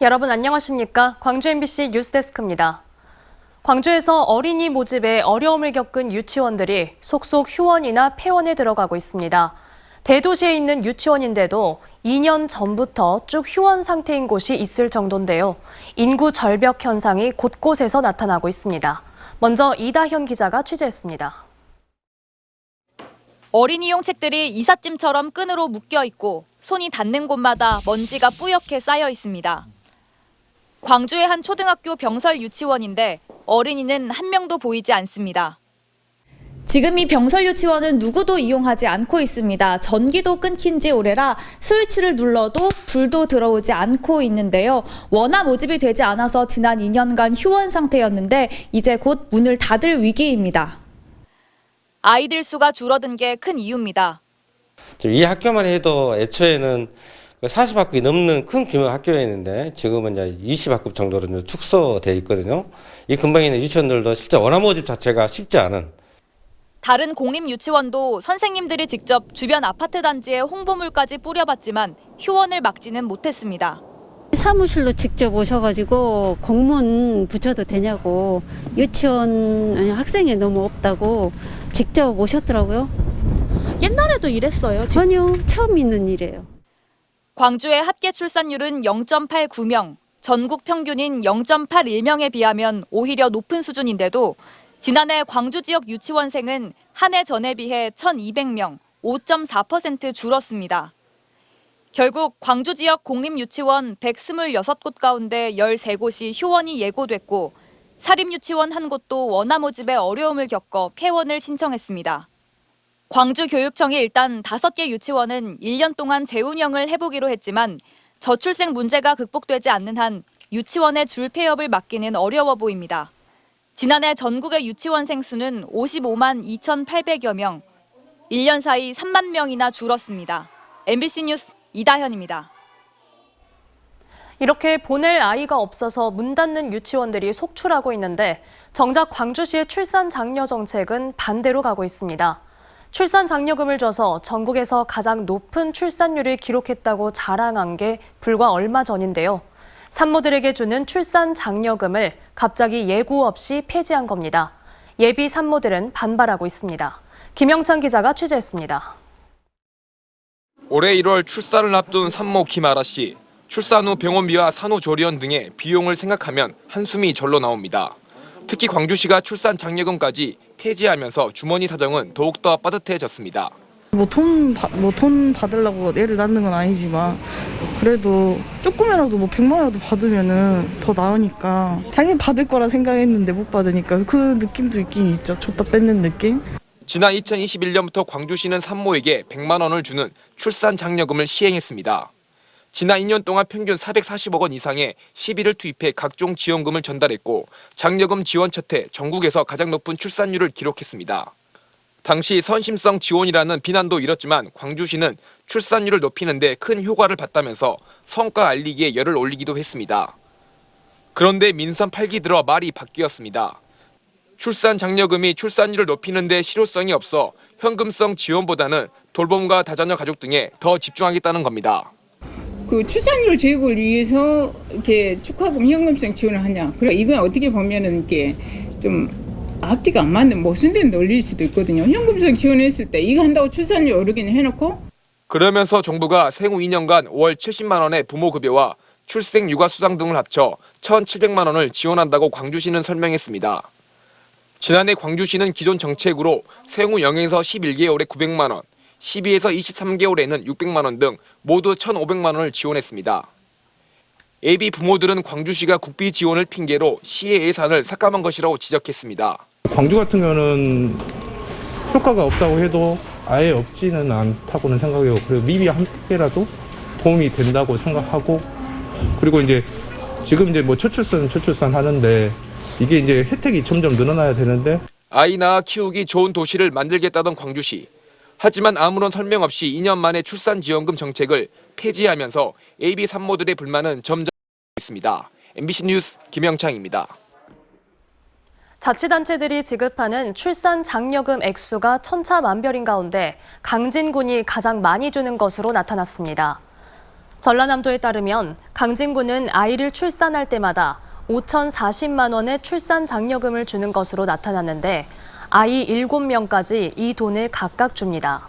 여러분 안녕하십니까? 광주 MBC 뉴스데스크입니다. 광주에서 어린이 모집에 어려움을 겪은 유치원들이 속속 휴원이나 폐원에 들어가고 있습니다. 대도시에 있는 유치원인데도 2년 전부터 쭉 휴원 상태인 곳이 있을 정도인데요. 인구 절벽 현상이 곳곳에서 나타나고 있습니다. 먼저 이다현 기자가 취재했습니다. 어린이용 책들이 이삿짐처럼 끈으로 묶여 있고 손이 닿는 곳마다 먼지가 뿌옇게 쌓여 있습니다. 광주의 한 초등학교 병설 유치원인데 어린이는 한 명도 보이지 않습니다. 지금 이 병설 유치원은 누구도 이용하지 않고 있습니다. 전기도 끊긴 지 오래라 스위치를 눌러도 불도 들어오지 않고 있는데요. 원화 모집이 되지 않아서 지난 2년간 휴원 상태였는데 이제 곧 문을 닫을 위기입니다. 아이들 수가 줄어든 게 큰 이유입니다. 이 학교만 해도 애초에는 40학급이 넘는 큰 규모 학교였는데 지금은 이제 20학급 정도로 축소돼 있거든요. 이 근방에 있는 유치원들도 실제 원화 모집 자체가 쉽지 않은. 다른 공립 유치원도 선생님들이 직접 주변 아파트 단지에 홍보물까지 뿌려봤지만 휴원을 막지는 못했습니다. 사무실로 직접 오셔가지고 공문 붙여도 되냐고, 유치원 학생이 너무 없다고 직접 오셨더라고요. 옛날에도 이랬어요? 전혀 처음 있는 일이에요. 광주의 합계 출산율은 0.89명, 전국 평균인 0.81명에 비하면 오히려 높은 수준인데도 지난해 광주 지역 유치원생은 한 해 전에 비해 1,200명, 5.4% 줄었습니다. 결국 광주 지역 공립유치원 126곳 가운데 13곳이 휴원이 예고됐고 사립유치원 한 곳도 원화 모집에 어려움을 겪어 폐원을 신청했습니다. 광주교육청이 일단 5개 유치원은 1년 동안 재운영을 해보기로 했지만 저출생 문제가 극복되지 않는 한 유치원의 줄 폐업을 막기는 어려워 보입니다. 지난해 전국의 유치원생 수는 55만 2,800여 명, 1년 사이 3만 명이나 줄었습니다. MBC 뉴스 이다현입니다. 이렇게 보낼 아이가 없어서 문 닫는 유치원들이 속출하고 있는데 정작 광주시의 출산 장려 정책은 반대로 가고 있습니다. 출산 장려금을 줘서 전국에서 가장 높은 출산율을 기록했다고 자랑한 게 불과 얼마 전인데요. 산모들에게 주는 출산 장려금을 갑자기 예고 없이 폐지한 겁니다. 예비 산모들은 반발하고 있습니다. 김영찬 기자가 취재했습니다. 올해 1월 출산을 앞둔 산모 김아라 씨. 출산 후 병원비와 산후조리원 등의 비용을 생각하면 한숨이 절로 나옵니다. 특히 광주시가 출산 장려금까지 폐지하면서 주머니 사정은 더욱더 빠듯해졌습니다. 돈 받으려고 애를 낳는 건 아니지만 그래도 조금이라도 100만 원이라도 받으면은 더 나으니까 당연히 받을 거라 생각했는데 못 받으니까 그 느낌도 있긴 있죠. 줬다 뺏는 느낌. 지난 2021년부터 광주시는 산모에게 100만 원을 주는 출산 장려금을 시행했습니다. 지난 2년 동안 평균 440억 원 이상의 시비를 투입해 각종 지원금을 전달했고 장려금 지원 첫해 전국에서 가장 높은 출산율을 기록했습니다. 당시 선심성 지원이라는 비난도 일었지만 광주시는 출산율을 높이는 데 큰 효과를 봤다면서 성과 알리기에 열을 올리기도 했습니다. 그런데 민선 8기 들어 말이 바뀌었습니다. 출산 장려금이 출산율을 높이는 데 실효성이 없어 현금성 지원보다는 돌봄과 다자녀 가족 등에 더 집중하겠다는 겁니다. 그 출산율 제고를 위해서 이렇게 축하금 현금성 지원을 하냐? 그래 이건 어떻게 보면은 이게 좀 앞뒤가 안 맞는 모순된 논리일 수도 있거든요. 현금성 지원했을 때 이거 한다고 출산율 오르기는 해놓고. 그러면서 정부가 생후 2년간 월 70만 원의 부모급여와 출생 육아 수당 등을 합쳐 1,700만 원을 지원한다고 광주시는 설명했습니다. 지난해 광주시는 기존 정책으로 생후 0에서 11개월에 900만 원, 12에서 23개월에는 600만 원 등 모두 1,500만 원을 지원했습니다. 예비 부모들은 광주시가 국비 지원을 핑계로 시의 예산을 삭감한 것이라고 지적했습니다. 광주 같은 경우는 효과가 없다고 해도 아예 없지는 않다고는 생각해요. 그래서 미비 한 개라도 도움이 된다고 생각하고, 그리고 이제 지금 이제 초출산 하는데 이게 이제 혜택이 점점 늘어나야 되는데. 아이 낳아 키우기 좋은 도시를 만들겠다던 광주시. 하지만 아무런 설명 없이 2년 만에 출산지원금 정책을 폐지하면서 예비 산모들의 불만은 점점 있습니다. MBC 뉴스 김영창입니다. 자치단체들이 지급하는 출산 장려금 액수가 천차만별인 가운데 강진군이 가장 많이 주는 것으로 나타났습니다. 전라남도에 따르면 강진구는 아이를 출산할 때마다 5,040만 원의 출산 장려금을 주는 것으로 나타났는데 아이 7명까지 이 돈을 각각 줍니다.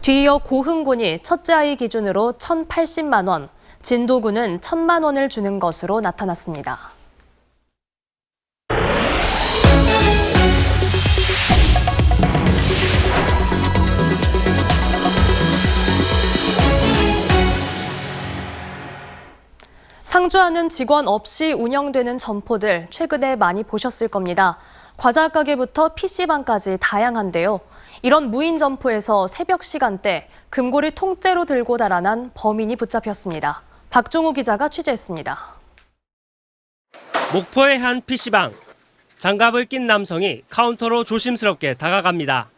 뒤이어 고흥군이 첫째 아이 기준으로 1,080만 원, 진도군은 1,000만 원을 주는 것으로 나타났습니다. 상주하는 직원 없이 운영되는 점포들 최근에 많이 보셨을 겁니다. 과자 가게부터 PC방까지 다양한데요. 이런 무인 점포에서 새벽 시간대 금고를 통째로 들고 달아난 범인이 붙잡혔습니다. 박종우 기자가 취재했습니다. 목포의 한 PC방. 장갑을 낀 남성이 카운터로 조심스럽게 다가갑니다.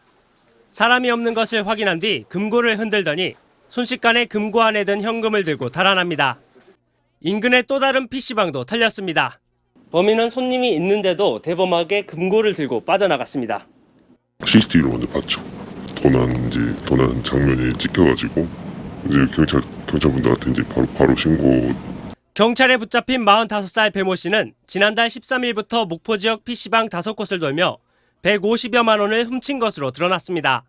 사람이 없는 것을 확인한 뒤 금고를 흔들더니 순식간에 금고 안에 든 현금을 들고 달아납니다. 인근의 또 다른 PC방도 털렸습니다. 범인은 손님이 있는데도 대범하게 금고를 들고 빠져나갔습니다. CCTV로 먼저 봤죠. 도난 장면이 찍혀가지고 이제 경찰분들한테 이제 바로 신고. 경찰에 붙잡힌 45살 배모 씨는 지난달 13일부터 목포 지역 PC방 5곳을 돌며 150여만 원을 훔친 것으로 드러났습니다.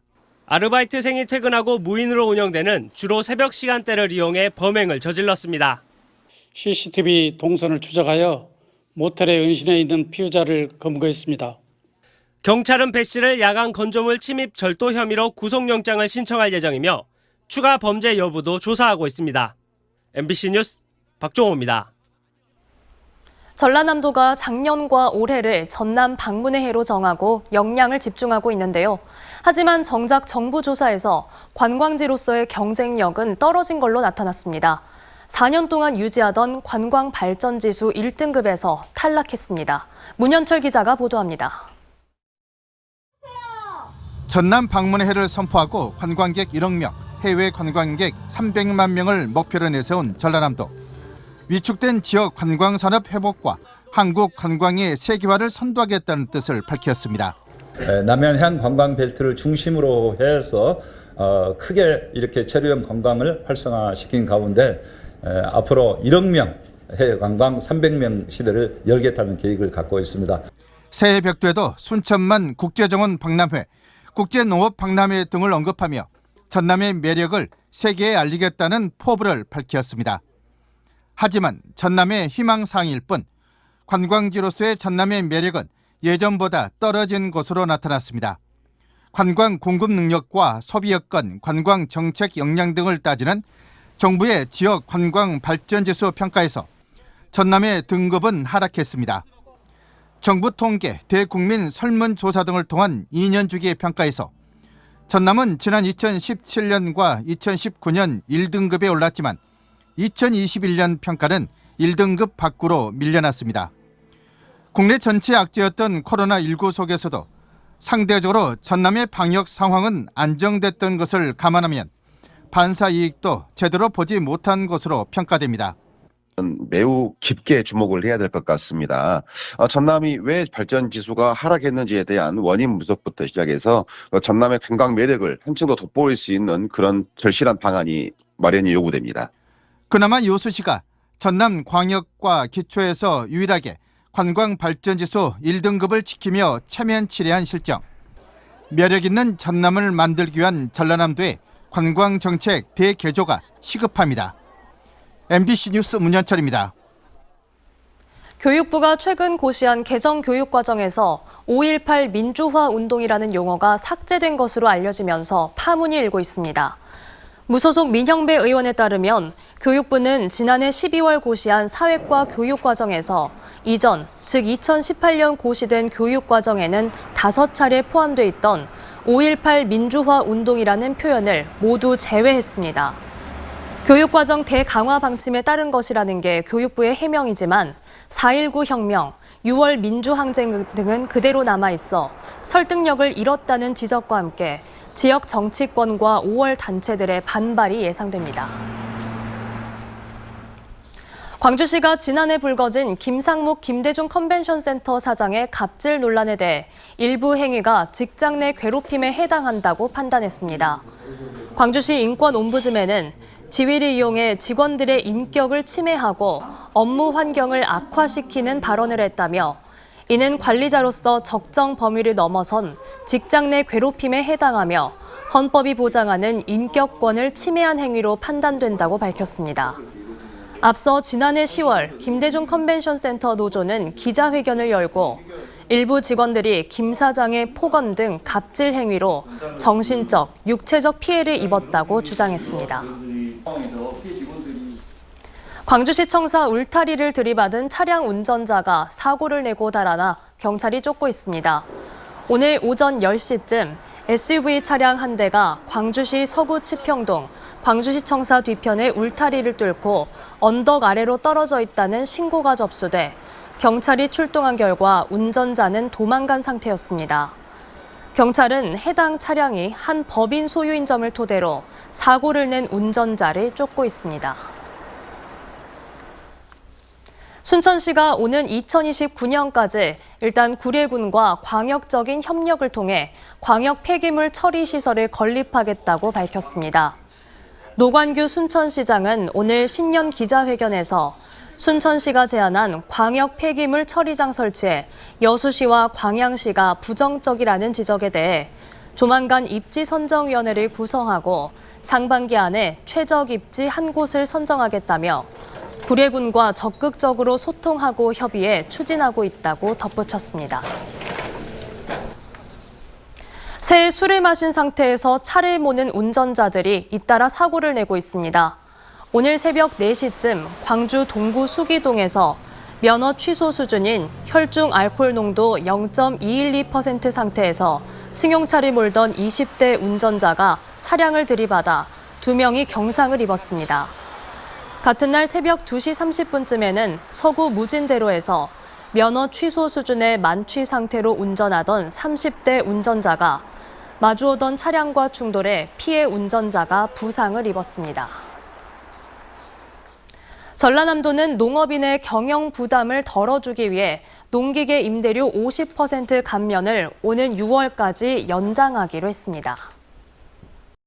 아르바이트생이 퇴근하고 무인으로 운영되는 주로 새벽 시간대를 이용해 범행을 저질렀습니다. CCTV 동선을 추적하여 모텔에 은신해 있는 피의자를 검거했습니다. 경찰은 배 씨를 야간 건조물 침입 절도 혐의로 구속영장을 신청할 예정이며 추가 범죄 여부도 조사하고 있습니다. MBC 뉴스 박종호입니다. 전라남도가 작년과 올해를 전남 방문의 해로 정하고 역량을 집중하고 있는데요. 하지만 정작 정부 조사에서 관광지로서의 경쟁력은 떨어진 걸로 나타났습니다. 4년 동안 유지하던 관광 발전 지수 1등급에서 탈락했습니다. 문현철 기자가 보도합니다. 전남 방문의 해를 선포하고 관광객 1억 명, 해외 관광객 300만 명을 목표로 내세운 전라남도. 위축된 지역 관광 산업 회복과 한국 관광의 세계화를 선도하겠다는 뜻을 밝혔습니다. 남해안 관광 벨트를 중심으로 해서 크게 이렇게 체류형 관광을 활성화시킨 가운데 앞으로 1억 명 해외 관광 300명 시대를 열겠다는 계획을 갖고 있습니다. 새해 벽두에도 순천만 국제정원 박람회, 국제농업 박람회 등을 언급하며 전남의 매력을 세계에 알리겠다는 포부를 밝혔습니다. 하지만 전남의 희망사항일 뿐 관광지로서의 전남의 매력은 예전보다 떨어진 것으로 나타났습니다. 관광 공급 능력과 소비 여건, 관광 정책 역량 등을 따지는 정부의 지역 관광 발전 지수 평가에서 전남의 등급은 하락했습니다. 정부 통계, 대국민 설문조사 등을 통한 2년 주기 평가에서 전남은 지난 2017년과 2019년 1등급에 올랐지만 2021년 평가는 1등급 밖으로 밀려났습니다. 국내 전체 악재였던 코로나19 속에서도 상대적으로 전남의 방역 상황은 안정됐던 것을 감안하면 반사 이익도 제대로 보지 못한 것으로 평가됩니다. 매우 깊게 주목을 해야 될 것 같습니다. 전남이 왜 발전 지수가 하락했는지에 대한 원인 분석부터 시작해서 전남의 관광 매력을 한층 더 돋보일 수 있는 그런 절실한 방안이 마련이 요구됩니다. 그나마 요수시가 전남 광역과 기초에서 유일하게 관광 발전 지수 1등급을 지키며 체면 치레한 실정. 매력 있는 전남을 만들기 위한 전라남도의 관광 정책 대개조가 시급합니다. MBC 뉴스 문현철입니다. 교육부가 최근 고시한 개정교육과정에서 5.18 민주화 운동이라는 용어가 삭제된 것으로 알려지면서 파문이 일고 있습니다. 무소속 민형배 의원에 따르면 교육부는 지난해 12월 고시한 사회과 교육과정에서 이전, 즉 2018년 고시된 교육과정에는 5차례 포함돼 있던 5.18 민주화 운동이라는 표현을 모두 제외했습니다. 교육과정 대강화 방침에 따른 것이라는 게 교육부의 해명이지만 4.19 혁명, 6월 민주항쟁 등은 그대로 남아있어 설득력을 잃었다는 지적과 함께 지역 정치권과 5월 단체들의 반발이 예상됩니다. 광주시가 지난해 불거진 김상묵 김대중 컨벤션센터 사장의 갑질 논란에 대해 일부 행위가 직장 내 괴롭힘에 해당한다고 판단했습니다. 광주시 인권옴부ds맨은 지위를 이용해 직원들의 인격을 침해하고 업무 환경을 악화시키는 발언을 했다며 이는 관리자로서 적정 범위를 넘어선 직장 내 괴롭힘에 해당하며 헌법이 보장하는 인격권을 침해한 행위로 판단된다고 밝혔습니다. 앞서 지난해 10월 김대중 컨벤션 센터 노조는 기자회견을 열고 일부 직원들이 김 사장의 폭언 등 갑질 행위로 정신적, 육체적 피해를 입었다고 주장했습니다. 광주시청사 울타리를 들이받은 차량 운전자가 사고를 내고 달아나 경찰이 쫓고 있습니다. 오늘 오전 10시쯤 SUV 차량 한 대가 광주시 서구 치평동 광주시청사 뒤편의 울타리를 뚫고 언덕 아래로 떨어져 있다는 신고가 접수돼 경찰이 출동한 결과 운전자는 도망간 상태였습니다. 경찰은 해당 차량이 한 법인 소유인 점을 토대로 사고를 낸 운전자를 쫓고 있습니다. 순천시가 오는 2029년까지 일단 구례군과 광역적인 협력을 통해 광역 폐기물 처리 시설을 건립하겠다고 밝혔습니다. 노관규 순천시장은 오늘 신년 기자회견에서 순천시가 제안한 광역 폐기물 처리장 설치에 여수시와 광양시가 부정적이라는 지적에 대해 조만간 입지 선정위원회를 구성하고 상반기 안에 최적 입지 한 곳을 선정하겠다며 구례군과 적극적으로 소통하고 협의해 추진하고 있다고 덧붙였습니다. 새해 술을 마신 상태에서 차를 모는 운전자들이 잇따라 사고를 내고 있습니다. 오늘 새벽 4시쯤 광주 동구 수기동에서 면허 취소 수준인 혈중 알코올 농도 0.212% 상태에서 승용차를 몰던 20대 운전자가 차량을 들이받아 2명이 경상을 입었습니다. 같은 날 새벽 2시 30분쯤에는 서구 무진대로에서 면허 취소 수준의 만취 상태로 운전하던 30대 운전자가 마주오던 차량과 충돌해 피해 운전자가 부상을 입었습니다. 전라남도는 농업인의 경영 부담을 덜어주기 위해 농기계 임대료 50% 감면을 오는 6월까지 연장하기로 했습니다.